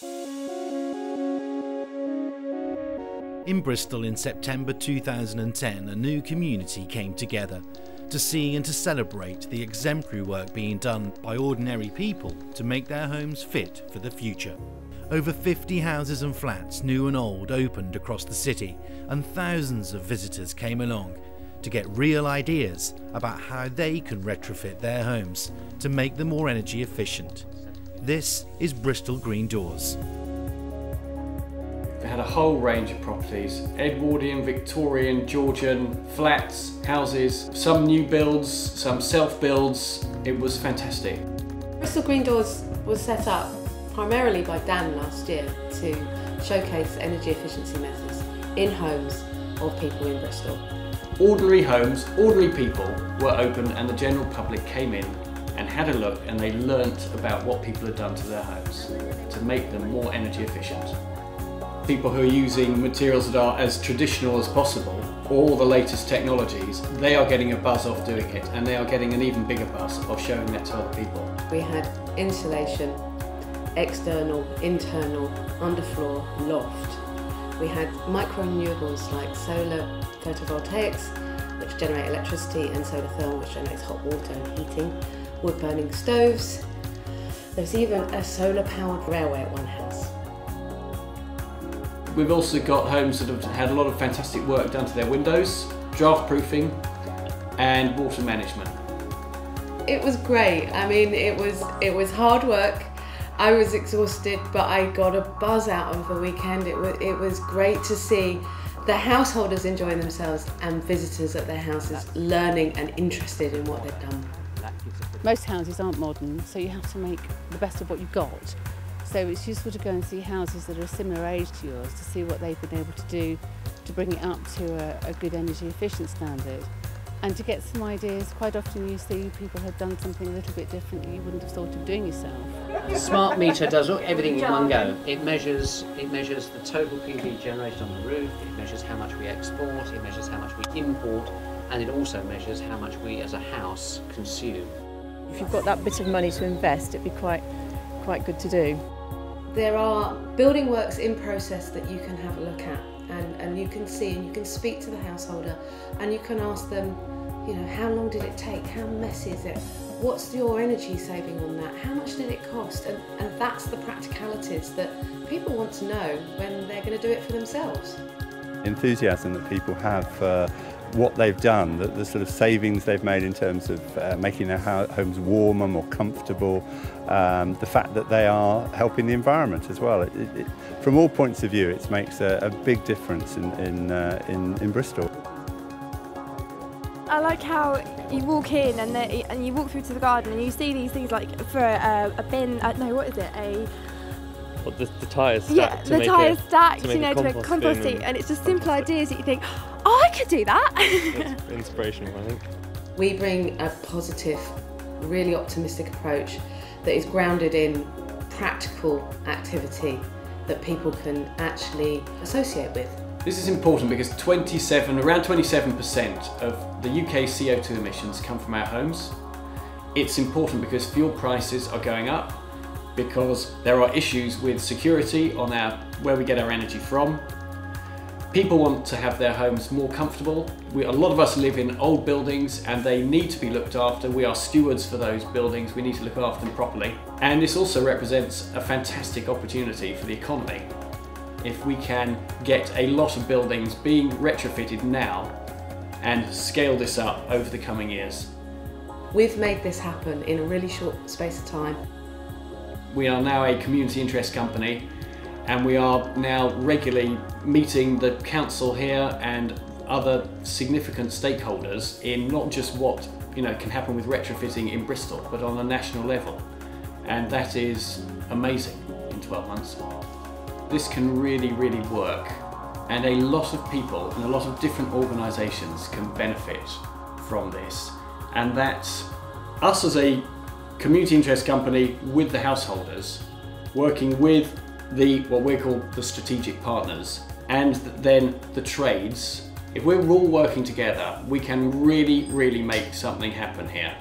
In Bristol in September 2010, a new community came together to see and to celebrate the exemplary work being done by ordinary people to make their homes fit for the future. Over 50 houses and flats, new and old, opened across the city, and thousands of visitors came along to get real ideas about how they can retrofit their homes to make them more energy efficient. This is Bristol Green Doors. They had a whole range of properties: Edwardian, Victorian, Georgian, flats, houses, some new builds, some self-builds. It was fantastic. Bristol Green Doors was set up primarily by Dan last year to showcase energy efficiency methods in homes of people in Bristol. Ordinary homes, ordinary people were open, and the general public came in and had a look, and they learnt about what people had done to their homes to make them more energy efficient. People who are using materials that are as traditional as possible, all the latest technologies, they are getting a buzz off doing it, and they are getting an even bigger buzz of showing that to other people. We had insulation, external, internal, underfloor, loft. We had micro-renewables like solar photovoltaics, which generate electricity, and solar thermal, which generates hot water and heating, wood-burning stoves. There's even a solar-powered railway at one house. We've also got homes that have had a lot of fantastic work done to their windows, draft proofing and water management. It was great. I mean, it was hard work. I was exhausted, but I got a buzz out of the weekend. It was great to see the householders enjoying themselves and visitors at their houses learning and interested in what they've done. Most houses aren't modern, so you have to make the best of what you've got. So it's useful to go and see houses that are a similar age to yours to see what they've been able to do to bring it up to a good energy efficient standard, and to get some ideas. Quite often you see people have done something a little bit different that you wouldn't have thought of doing yourself. The smart meter does everything in one go. It measures the total PV generated on the roof, it measures how much we export, it measures how much we import, and it also measures how much we as a house consume. If you've got that bit of money to invest, it'd be quite good to do. There are building works in process that you can have a look at, and you can see, and you can speak to the householder, and you can ask them, you know, how long did it take, how messy is it, what's your energy saving on that, how much did it cost, and that's the practicalities that people want to know when they're going to do it for themselves. Enthusiasm that people have for what they've done, the sort of savings they've made in terms of making their homes warmer, more comfortable, the fact that they are helping the environment as well. From all points of view, it makes a big difference in Bristol. I like how you walk in and you walk through to the garden and you see these things like for a bin, no, what is it, the tyres stacked. Yeah, the tyres stacked, to make a compost heap, and it's just simple ideas that you think, oh, I could do that. It's inspirational, I think. We bring a positive, really optimistic approach that is grounded in practical activity that people can actually associate with. This is important because around 27% of the UK CO2 emissions come from our homes. It's important because fuel prices are going up, because there are issues with security on where we get our energy from. People want to have their homes more comfortable. A lot of us live in old buildings and they need to be looked after. We are stewards for those buildings. We need to look after them properly. And this also represents a fantastic opportunity for the economy. If we can get a lot of buildings being retrofitted now and scale this up over the coming years. We've made this happen in a really short space of time. We are now a community interest company, and we are now regularly meeting the council here and other significant stakeholders in not just what can happen with retrofitting in Bristol, but on a national level. And that is amazing in 12 months. This can really, really work, and a lot of people and a lot of different organisations can benefit from this. And that's us as a community interest company with the householders, working with what we call the strategic partners, and then the trades. If we're all working together, we can really, really make something happen here.